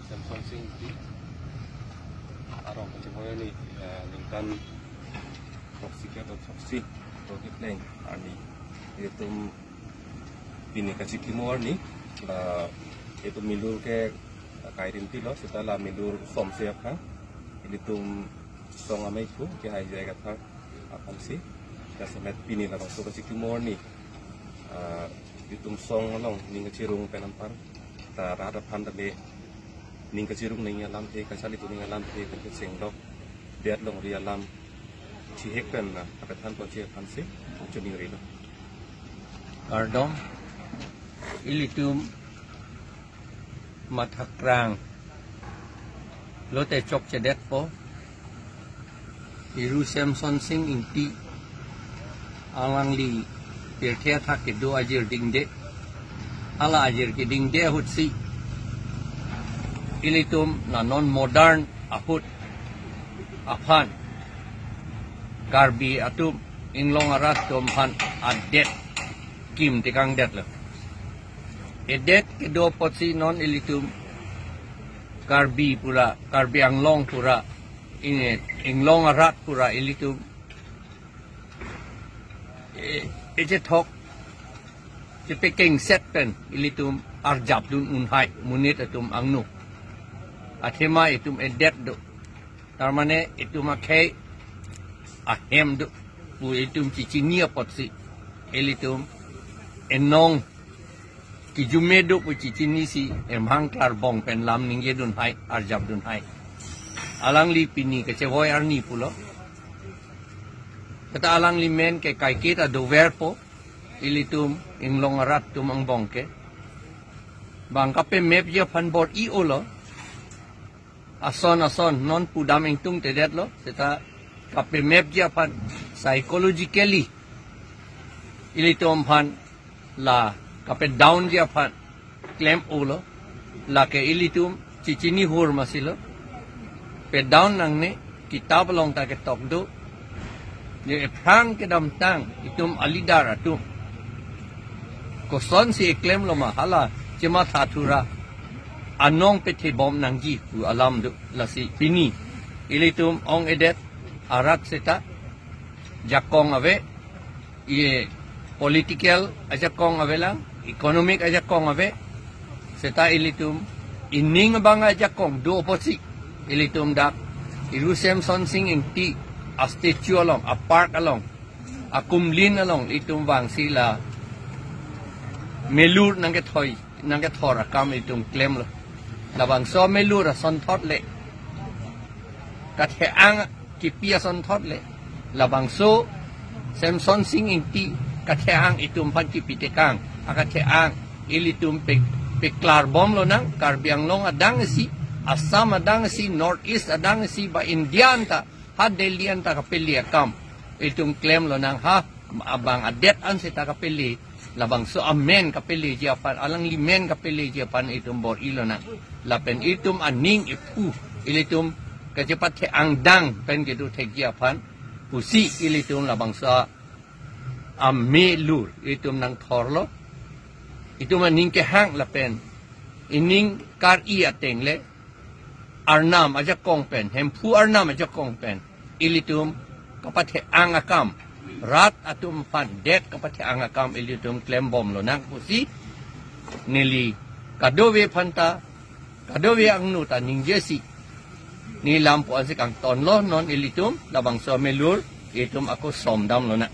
Samson Sing di arong kecil ni lingkan toksik atau toksik toksik lain ani itu ini kasih kimor ni itu milur ke kairin tilo setelah milur som siap kan itu song amai ku ke hai jaga kan akan si kasemet pini lah so kasih kimor ni itu song long ning cirung penampar ta rada pandale ning cirung ning alam te kasali tu ning alam te kan sing dok biat long ri alam ci hekpen na akan ko ci kan si juni ri lo Ardom ilitum matakrang lote chok cedet po iru Samson Sing inti alang li pirthia thak ke do ajir dingde ala ajir ke dingde hutsi ilitum na non modern ahut afan karbi atum inglong arat tum han adet kim tikang det lo edet ke do potsi non ilitum karbi pura karbi anglong pura inget inglong arat pura ilitum eje thok je peking set pen ilitum arjab dun unhai munit atum angnu athema itum edet do tarmane itum akhei ahem do pu itum cicinia potsi ilitum enong kijumedo pu cicini si emhang klar bong pen lam ningye dun hai arjab dun hai alang li pini ke cewoy arni pulo kata alang li men ke kai kita do verpo ilitum inglong arat tum ang bongke bang kape map je fan bot I olo ason non pudam ing tung tedet lo seta kape map je fan psychologically ilitum fan la kape down je fan claim olo la ke ilitum cicini hur masilo pe down nang ne kitab long ta ke tok do ye prang ke dam tang itum alidar atum koson si claim lo mahala cema thatura anong pe the bom nang ji pu alam do la si pini ilitum ong edet arat seta jakong ave ye political aja kong ave lang economic aja kong ave seta ilitum ining bang aja kong do oposi ilitum dak iru Samson Sing ing ti a statue along a park along a kumlin along itum wang sila melur nang ke thoi nang ke thora kam itum claim lo labang so melur son thot le ka the ang ki pia son thot le labang so Samson Sing ing ti ka the ang itum pan ki pitekang aka the ang ilitum pe klar bom lo nang karbiang long adang si Assam adang si Northeast adang si ba Indian ta ha Delian ta kapili akam itum claim lo nang ha abang adet an si ta kapili labang so amen kapili jiapan alang limen kapili jiapan itum bor ilo nang lapen itum aning ipu ilitum kajepat the ang dang pen kedu the jiapan pusi ilitum labang so amelur itum nang thorlo itum aning ke hang lapen ining kar I ateng le Arnam aja kong pen, hempu Arnam aja kong pen. Ilitum kapathe angakam, rat atum pan det kapathe angakam ilitum klem bom lo nang pusi nili kadowe panta kadowe angnu ta ningjesi ni lampu asik ang ton lo non ilitum labang so melur itum ako somdam lo na